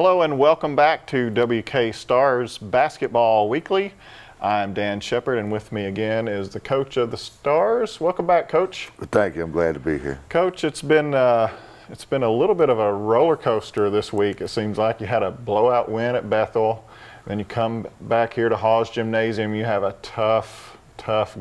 Hello and welcome back to WK Stars Basketball Weekly. I'm Dan Sheppard, and with me again is the coach of the Stars. Welcome back, Coach. Well, thank you. I'm glad to be here. Coach, it's been a little bit of a roller coaster this week. It seems like you had a blowout win at Bethel, then you come back here to Hawes Gymnasium. You have a tough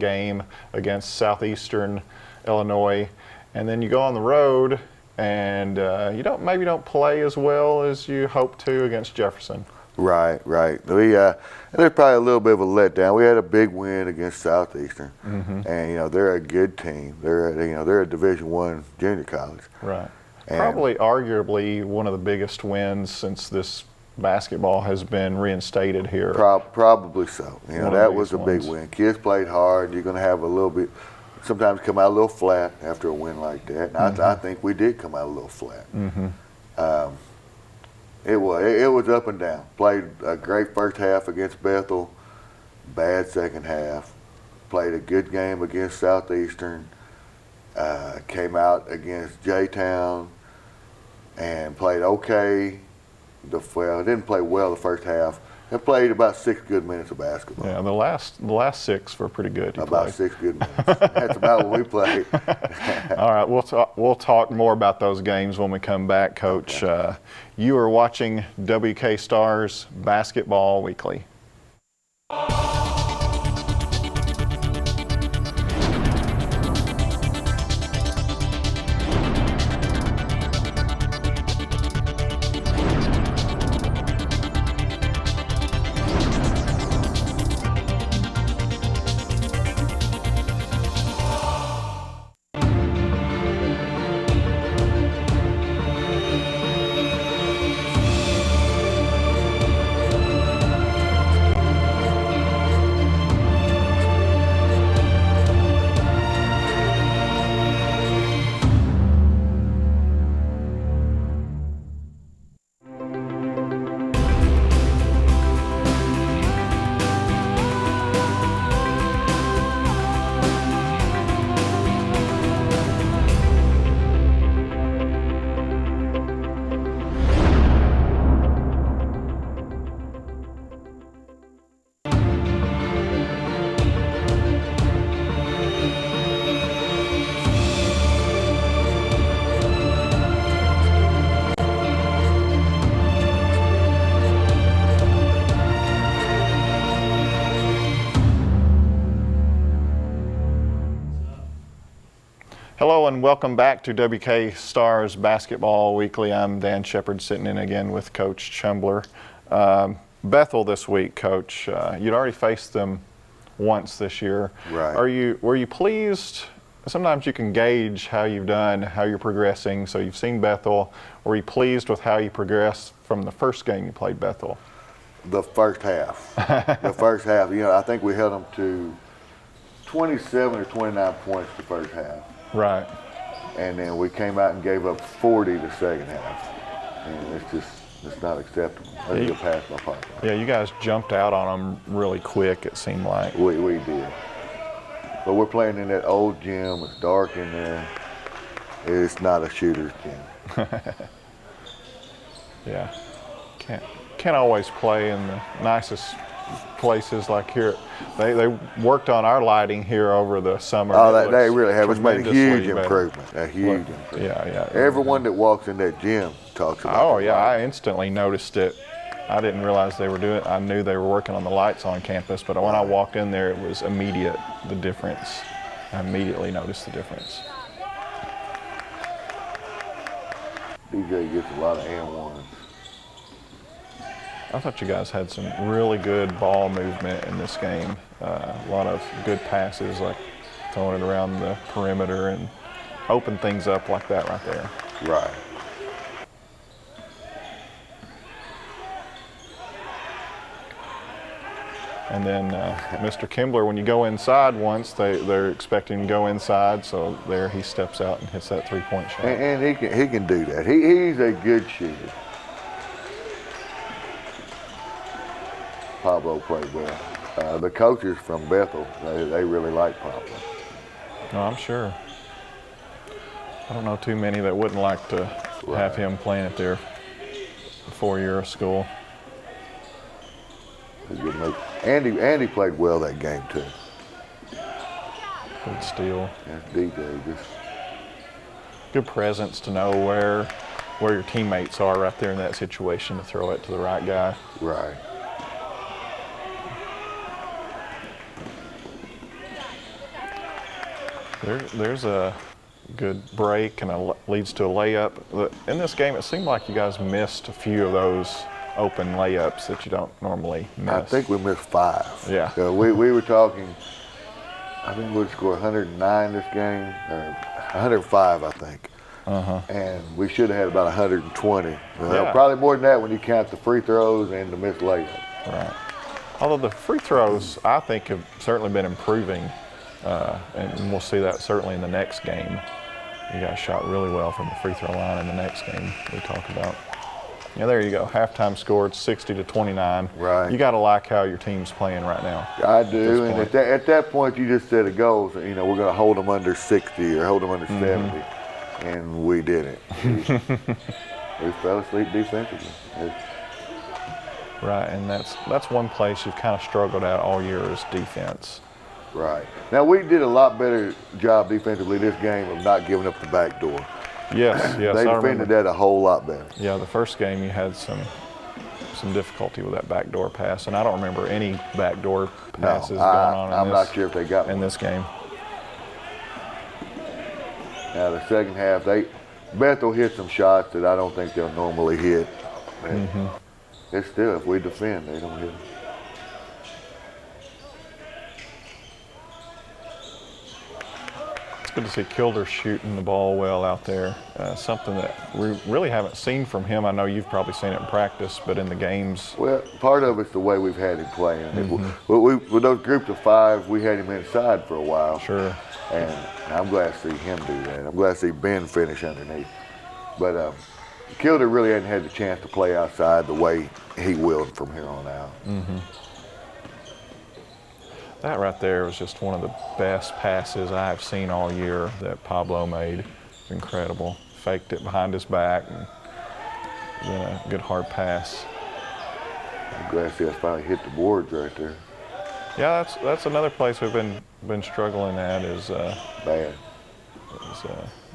game against Southeastern Illinois, and then you go on the road and you maybe don't play as well as you hoped to against Jefferson. Right. There's probably a little bit of a letdown. We had a big win against Southeastern, and they're a good team. They're a Division I junior college. Right. Probably, arguably, one of the biggest wins since this basketball has been reinstated here. Probably so. That was a big win. Kids played hard. You're going to have a little bit. Sometimes come out a little flat after a win like that. And I think we did come out a little flat. It was up and down. Played a great first half against Bethel, bad second half. Played a good game against Southeastern. Came out against J-Town and played okay. Didn't play well the first half. I played about 6 good minutes of basketball. Yeah, the last 6 were pretty good. About 6 good minutes. That's about what we played. All right, we'll talk more about those games when we come back, Coach. Okay. You are watching WK Stars Basketball Weekly. Hello and welcome back to WK Stars Basketball Weekly. I'm Dan Sheppard, sitting in again with Coach Chumbler. Bethel this week, Coach. You'd already faced them once this year. Right. Were you pleased? Sometimes you can gauge how you've done, how you're progressing. So you've seen Bethel. Were you pleased with how you progressed from the first game you played Bethel? The first half. The first half. I think we held them to 27 or 29 points the first half. Right. And then we came out and gave up 40 the second half. And it's not acceptable. Let's get past my pocket. Yeah, you guys jumped out on them really quick, it seemed like. We did. But we're playing in that old gym. It's dark in there. It's not a shooter's gym. Yeah. Can't always play in the nicest places like here. They worked on our lighting here over the summer. Oh, they really have. It's made a huge improvement. A huge improvement. Yeah. Everyone that walks in that gym talks about it. Oh, yeah, I instantly noticed it. I didn't realize they were doing it. I knew they were working on the lights on campus, but when I walked in there, it was immediate, the difference. I immediately noticed the difference. DJ gets a lot of and-ones. I thought you guys had some really good ball movement in this game. A lot of good passes, like throwing it around the perimeter and open things up like that right there. Right. And then Mr. Kimbler, when you go inside once, they're expecting to go inside, so there he steps out and hits that three-point shot. And he can do that. He's a good shooter. Pablo played well. The coaches from Bethel, they really like Pablo. No, I'm sure. I don't know too many that wouldn't like to have him playing at their 4-year school. Good move. Andy played well that game too. Good steal. That's DJ. Just Good presence to know where your teammates are right there in that situation to throw it to the right guy. right. There's a good break and leads to a layup. In this game, it seemed like you guys missed a few of those open layups that you don't normally miss. I think we missed 5. Yeah. So we were talking. I think we'd score 109 this game, or 105, I think. And we should have had about 120. Yeah. Probably more than that when you count the free throws and the missed layup. Right. Although the free throws, I think, have certainly been improving, and we'll see that certainly in the next game. You guys shot really well from the free throw line in the next game we talk about. Yeah, there you go. Halftime scored 60-29. Right. You got to like how your team's playing right now. I do, and point. at that point you just set a goal. So, we're going to hold them under 60 or hold them under 70, and we didn't. We fell asleep defensively. Right, and that's one place you've kind of struggled at all year is defense. Right. Now we did a lot better job defensively this game of not giving up the back door. Yes, They I defended remember. that a whole lot better. Yeah, the first game you had some difficulty with that backdoor pass, and I don't remember any backdoor passes going on I'm not sure if they got in one. this game. Now the second half, Bethel hit some shots that I don't think they'll normally hit. It's still, if we defend, they don't hit them. It's good to see Kilder shooting the ball well out there. Something that we really haven't seen from him. I know you've probably seen it in practice, but in the games. Well, part of it's the way we've had him playing. With those groups of 5, we had him inside for a while. Sure. And I'm glad to see him do that. I'm glad to see Ben finish underneath. But Kilder really hadn't had the chance to play outside the way he will from here on out. That right there was just one of the best passes I've seen all year that Pablo made. It's incredible. Faked it behind his back and then a good hard pass. I'm glad to see us finally hit the boards right there. Yeah, that's another place we've been struggling at is Bad.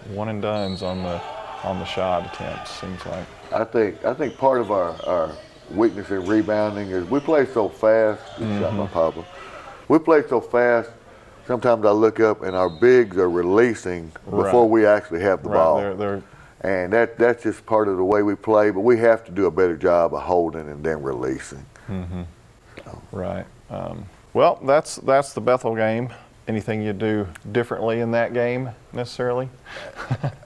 one and dones on the shot attempts. Seems like. I think part of our weakness in rebounding is we play so fast. Good shot by Pablo. We play so fast. Sometimes I look up and our bigs are releasing before we actually have the ball. And that's just part of the way we play. But we have to do a better job of holding and then releasing. Right. Well, that's the Bethel game. Anything you do differently in that game necessarily?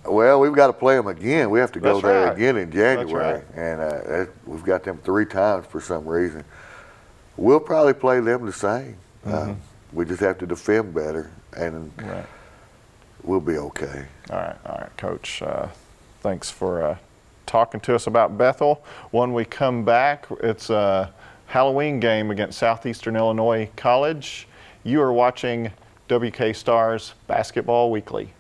Well, we've got to play them again. We have to go That's there right. again in January. That's And we've got them 3 times for some reason. We'll probably play them the same. We just have to defend better, and we'll be okay. All right, Coach. Thanks for talking to us about Bethel. When we come back, it's a Halloween game against Southeastern Illinois College. You are watching WK Stars Basketball Weekly.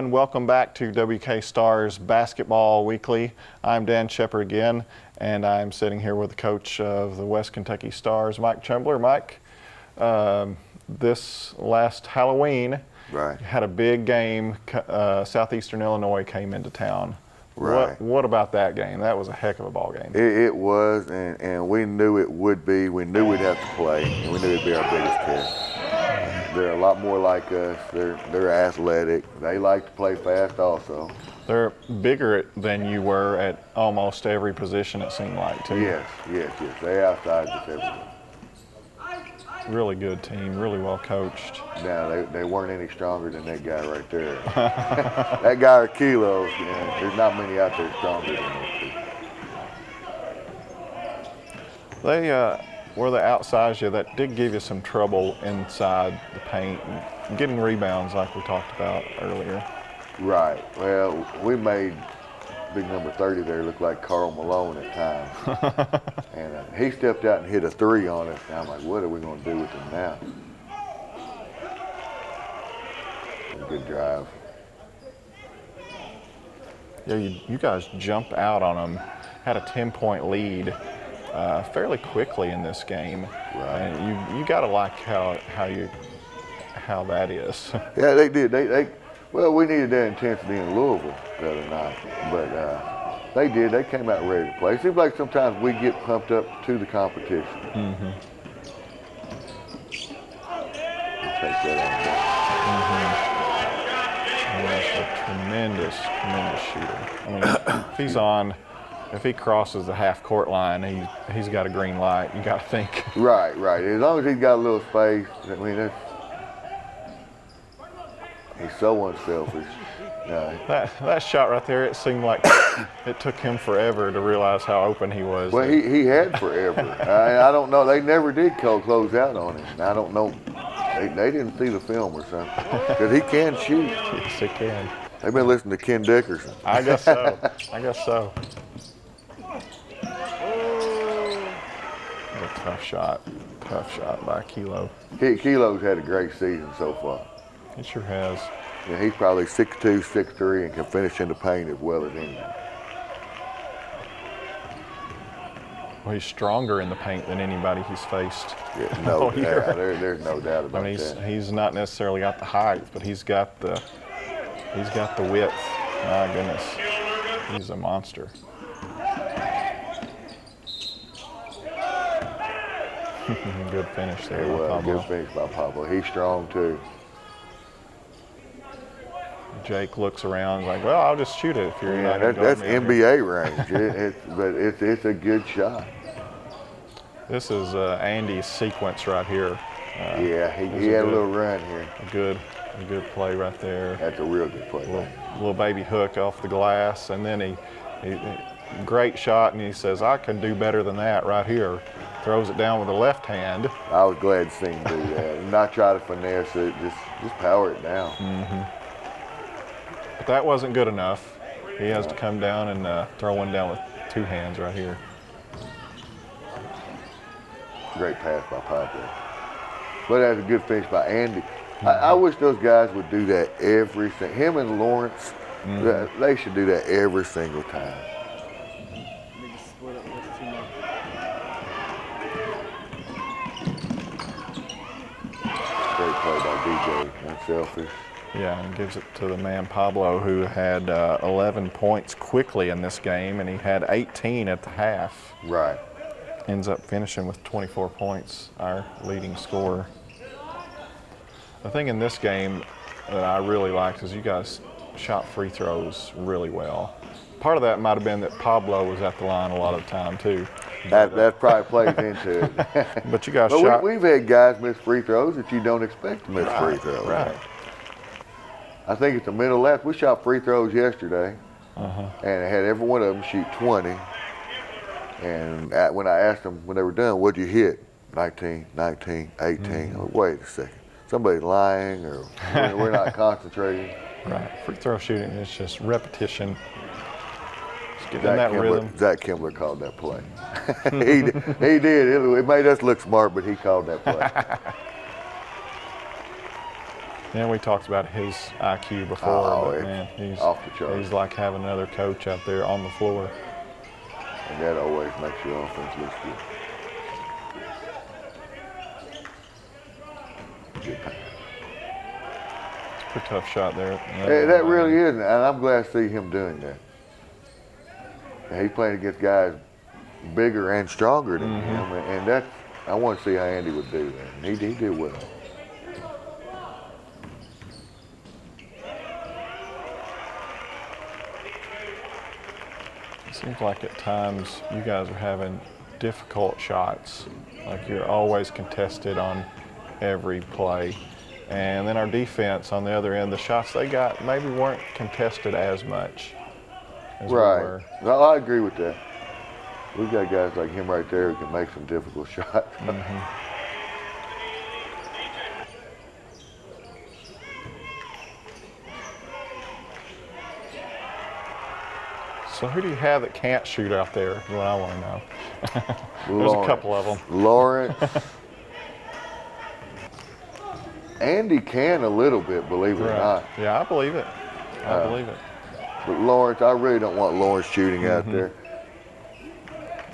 everyone. Welcome back to WK Stars Basketball Weekly. I'm Dan Sheppard again, and I'm sitting here with the coach of the West Kentucky Stars, Mike Chumbler. Mike, this last Halloween, Right. you had a big game. Southeastern Illinois came into town. Right. What about that game? That was a heck of a ball game. It was, and we knew it would be. We knew we'd have to play, and we knew it'd be our biggest test. They're a lot more like us. They're athletic. They like to play fast also. They're bigger than you were at almost every position, it seemed like, too. Yes. They outside us everywhere. Really good team, really well coached. Now, they weren't any stronger than that guy right there. That guy are kilos. There's not many out there stronger than those two. They were the outsize you that did give you some trouble inside the paint and getting rebounds like we talked about earlier. Right. Well, we made big number 30 there look like Karl Malone at times. And he stepped out and hit a three on us. And I'm like, what are we going to do with him now? A good drive. Yeah, you guys jumped out on them, had a 10-point lead fairly quickly in this game. Right. And you got to like how that is. Yeah, they did. Well, we needed that intensity in Louisville the other night, but they did. They came out ready to play. It seems like sometimes we get pumped up to the competition. Mm-hmm. We'll take that And that's a tremendous shooter. I mean, if he crosses the half-court line, he's got a green light. You got to think. Right. As long as he's got a little space, I mean, he's so unselfish. That shot right there, it seemed like it took him forever to realize how open he was. Well, he had forever. I don't know. They never did close out on him. I don't know. They didn't see the film or something. Because he can shoot. Yes, he can. They've been listening to Ken Dickerson. I guess so. A tough shot by Kilo. Kilo's had a great season so far. He sure has. Yeah, he's probably 6'2", 6'3", and can finish in the paint as well as anyone. Well, he's stronger in the paint than anybody he's faced. Yeah, no doubt. There's no doubt about that. He's not necessarily got the height, but he's got the width. My goodness, he's a monster. Good finish there. Good finish by Pablo. He's strong too. Jake looks around like, well, I'll just shoot it if you're not going to That's guard me NBA range, but it's a good shot. This is Andy's sequence right here. Yeah, he had a little run here. A good play right there. That's a real good play. Little baby hook off the glass, and then he great shot, and he says, I can do better than that right here. Throws it down with the left hand. I was glad to see him do that. And not try to finesse it, just power it down. Mm-hmm. But that wasn't good enough. He has to come down and throw one down with two hands right here. Great pass by Pablo. But that's a good finish by Andy. I wish those guys would do that every single. Him and Lawrence, they should do that every single time. Great play by DJ, unselfish. Yeah, and gives it to the man Pablo, who had 11 points quickly in this game, and he had 18 at the half. Right. Ends up finishing with 24 points, our leading scorer. The thing in this game that I really liked is you guys shot free throws really well. Part of that might have been that Pablo was at the line a lot of the time too. That probably plays into it. But you guys shot. We've had guys miss free throws that you don't expect to miss free throws. Right. I think at the middle left, we shot free throws yesterday, and had every one of them shoot 20. And when I asked them when they were done, what'd you hit? 19, 18. Oh, wait a second. Somebody's lying, or we're not concentrating. Right. Free throw shooting is just repetition. Just get in that rhythm. Zach Kimbler called that play. He did. It made us look smart, but he called that play. Yeah, we talked about his IQ before, but man, he's off the charts. He's like having another coach out there on the floor. And that always makes your offense look good. Good pass. It's a pretty tough shot there. That really is, and I'm glad to see him doing that. And he's playing against guys bigger and stronger than him, and that's, I want to see how Andy would do that. And he did well. It seems like at times you guys are having difficult shots. Like you're always contested on every play. And then our defense on the other end, the shots they got maybe weren't contested as much as we were. No, I agree with that. We've got guys like him right there who can make some difficult shots. So who do you have that can't shoot out there? Is what I want to know. There's a couple of them. Lawrence. Andy can a little bit, believe it or not. Yeah, I believe it. I believe it. But Lawrence, I really don't want Lawrence shooting out there.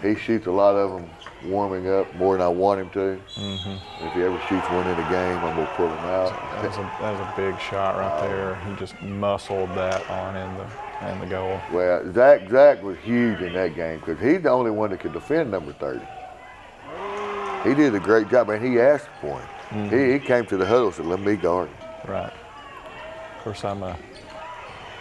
He shoots a lot of them warming up more than I want him to. If he ever shoots one in a game, I'm going to pull him out. That was a big shot right there. He just muscled that on in the goal. Well, Zach was huge in that game because he's the only one that could defend number 30. He did a great job, and he asked for him. He came to the huddle and said, let me guard him. Right. Of course, I'm a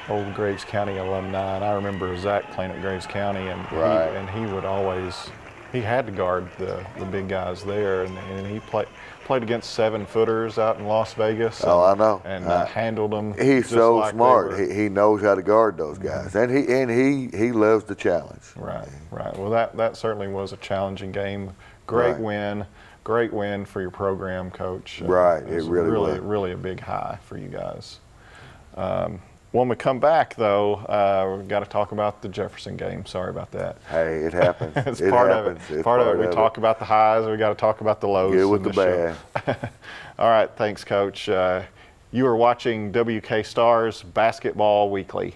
old Graves County alumni, and I remember Zach playing at Graves County, and he would always, he had to guard the big guys there, and he played against 7-footers out in Las Vegas. And, I know. And handled them. He's just so like smart. He knows how to guard those guys, and he loves the challenge. Right. Well, that certainly was a challenging game. Great win for your program, Coach. Right. It was really was. Really a big high for you guys. When we come back, though, we've got to talk about the Jefferson game. Sorry about that. Hey, it happens. It's part of it. We talk about the highs, we got to talk about the lows. Good with the bad. All right, thanks, Coach. You are watching WK Stars Basketball Weekly.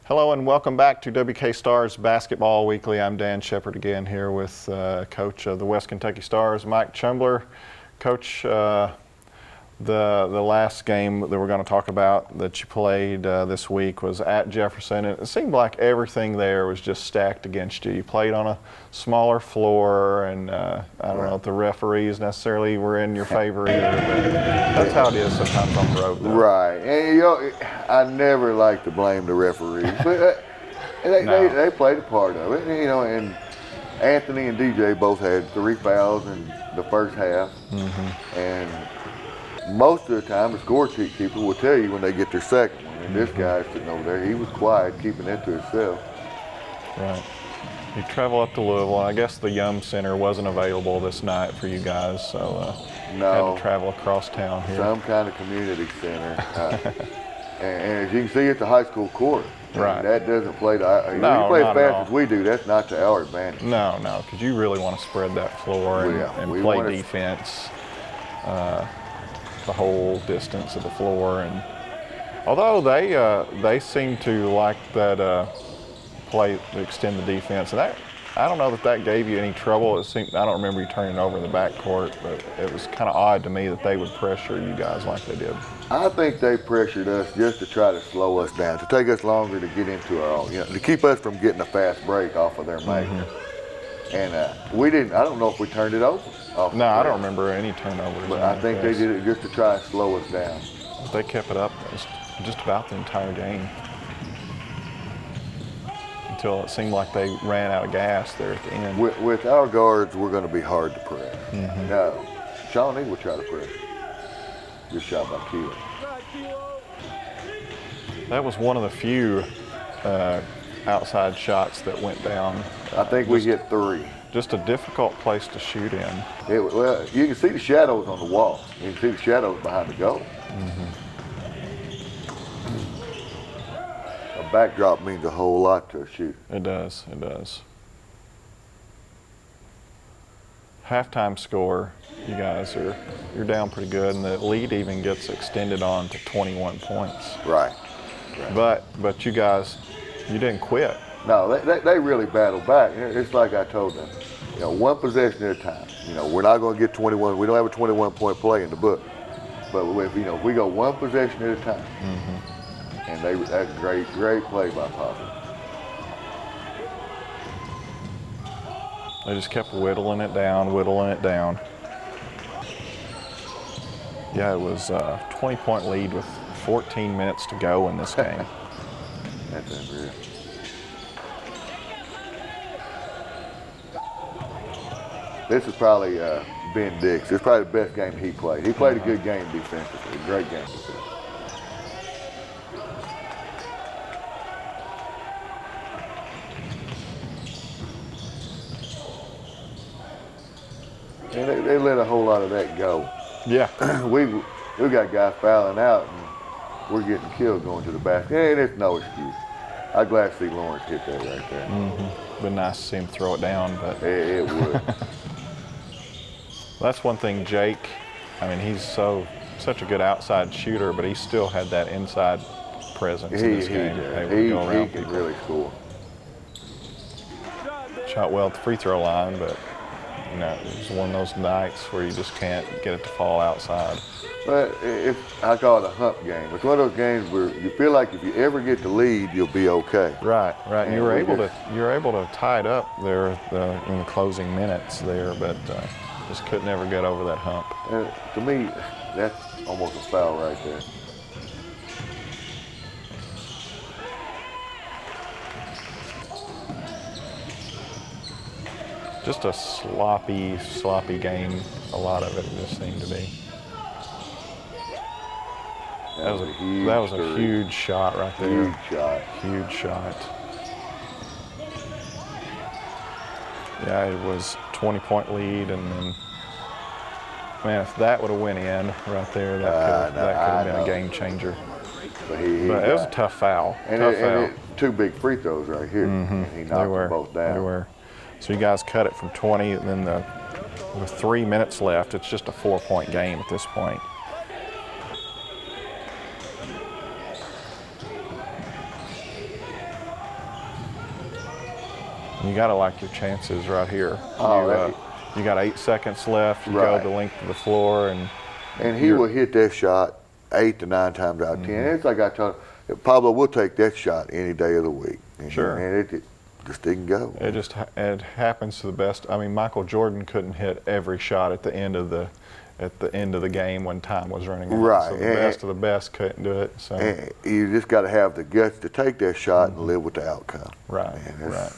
Hello and welcome back to WK Stars Basketball Weekly. I'm Dan Sheppard again here with Coach of the West Kentucky Stars, Mike Chumbler. Coach, The last game that we're going to talk about that you played this week was at Jefferson. It seemed like everything there was just stacked against you. You played on a smaller floor, and I don't know if the referees necessarily were in your favor either, but that's how it is sometimes on the road, though. Right, and I never like to blame the referees, but they played a part of it, and Anthony and DJ both had 3 fouls in the first half, and most of the time, the scorekeeper will tell you when they get their second one. And this guy sitting over there, he was quiet, keeping it to himself. Right. You travel up to Louisville, and I guess the Yum Center wasn't available this night for you guys, so no, had to travel across town here. Some kind of community center. And as you can see, it's a high school court. Right. That doesn't play you No, play as not fast at all. as we do, that's not to our advantage. No, because you really want to spread that floor and play defense. The whole distance of the floor, and although they seem to like that play to extend the defense, and I don't know that gave you any trouble. I don't remember you turning over in the backcourt, but it was kind of odd to me that they would pressure you guys like they did. I think they pressured us just to try to slow us down, to take us longer to get into our own, to keep us from getting a fast break off of their maker. And we didn't. I don't know if we turned it over. No, I don't remember any turnovers. But I think they did it just to try and slow us down. But they kept it up just about the entire game until it seemed like they ran out of gas there at the end. With our guards, we're going to be hard to press. Now, Shawnee will try to press. Good shot by Keelan. That was one of the few outside shots that went down. I think we hit 3. Just a difficult place to shoot in. Well, you can see the shadows on the wall. You can see the shadows behind the goal. A backdrop means a whole lot to a shooter. It does. It does. Halftime score, you guys you're down pretty good, and the lead even gets extended on to 21 points. Right. But you guys, you didn't quit. No, they really battled back. It's like I told them, one possession at a time. We're not going to get 21. We don't have a 21-point play in the book. But if we go one possession at a time, and that's great play by Papa. They just kept whittling it down. Yeah, it was a 20-point lead with 14 minutes to go in this game. That's unreal. This is probably Ben Dix. This is probably the best game he played. He played a good game defensively, a great game defensively. And they let a whole lot of that go. Yeah. we got guys fouling out, and we're getting killed going to the basket. And it's no excuse. I'm glad to see Lawrence hit that right there. Been nice to see him throw it down, but it would. That's one thing, Jake. I mean, he's such a good outside shooter, but he still had that inside presence in this game. He can really score. Shot well at the free throw line, but it was one of those nights where you just can't get it to fall outside. But I call it a hump game. It's one of those games where you feel like if you ever get the lead, you'll be okay. Right. And you were able to tie it up there in the closing minutes there, but just couldn't ever get over that hump. And to me, that's almost a foul right there. Just a sloppy game. A lot of it just seemed to be. That was a huge shot right there. Huge shot. Yeah, it was 20-point lead, and then, man, if that would have went in right there, that could have been a game changer. But it was a tough foul. And 2 big free throws right here. And he knocked them both down. They were. So you guys cut it from 20, and then with 3 minutes left, it's just a 4-point game at this point. You got to like your chances right here. You got 8 seconds left. You go the length of the floor, and And he will hit that shot 8 to 9 times out of 10. It's like I told him, Pablo, we'll take that shot any day of the week. And, Sure. And it just didn't go. It happens to the best. I mean, Michael Jordan couldn't hit every shot at the end of the game when time was running out. Right. So the best of the best couldn't do it. So And you just got to have the guts to take that shot and live with the outcome. right, And right.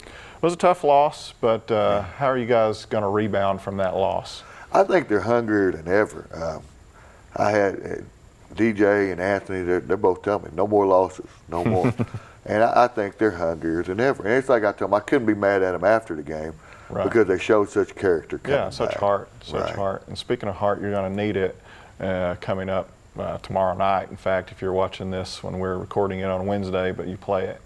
It was a tough loss, but how are you guys going to rebound from that loss? I think they're hungrier than ever. I had DJ and Anthony, they're both telling me, no more losses, no more. And I think they're hungrier than ever. And it's like I told them, I couldn't be mad at them after the game because they showed such character coming Yeah, such back. heart, such heart. And speaking of heart, you're going to need it coming up tomorrow night. In fact, if you're watching this when we're recording it on Wednesday, but you play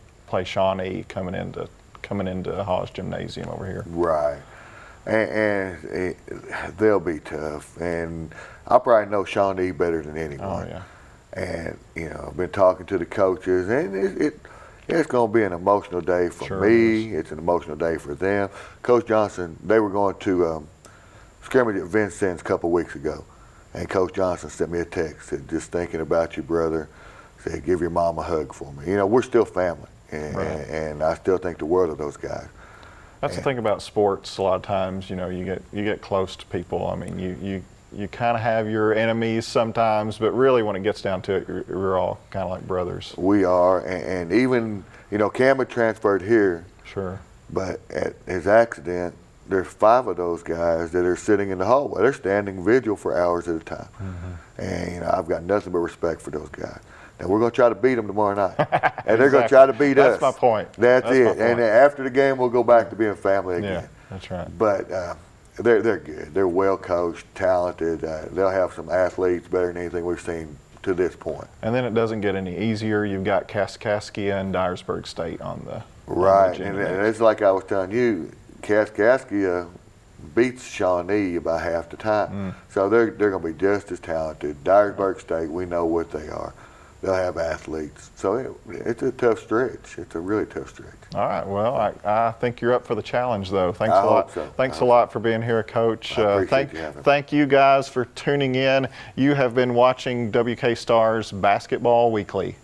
Shawnee coming into Hawes Gymnasium over here. Right. And they'll be tough. And I probably know Shawnee better than anyone. Oh, yeah. And, you know, I've been talking to the coaches, and it's going to be an emotional day for Sure me. It's an emotional day for them. Coach Johnson, they were going to scrimmage at Vincennes a couple weeks ago, and Coach Johnson sent me a text, said, just thinking about you, brother. Said, give your mom a hug for me. You know, we're still family, and I still think the world of those guys. That's the thing about sports. A lot of times, you know, you get close to people. I mean, you kind of have your enemies sometimes, but really when it gets down to it, we're all kind of like brothers. We are, and even, you know, Cam had transferred here. Sure. But at his accident, there's 5 of those guys that are sitting in the hallway. They're standing vigil for hours at a time. And, you know, I've got nothing but respect for those guys. Now, we're going to try to beat them tomorrow night. And they're going to try to beat us. That's my point. That's it. And then after the game, we'll go back to being family again. Yeah, that's right. But they're good. They're well coached, talented. They'll have some athletes better than anything we've seen to this point. And then it doesn't get any easier. You've got Kaskaskia and Dyersburg State on the Right. And it's like I was telling you, Kaskaskia beats Shawnee about half the time. So they're going to be just as talented. Dyersburg State, we know what they are. They'll have athletes. So it's a tough stretch. It's a really tough stretch. All right. Well, I think you're up for the challenge, though. Thanks I a lot. hope so. Thanks a lot for being here, Coach. I appreciate you having me. Thank you guys for tuning in. You have been watching WK Stars Basketball Weekly.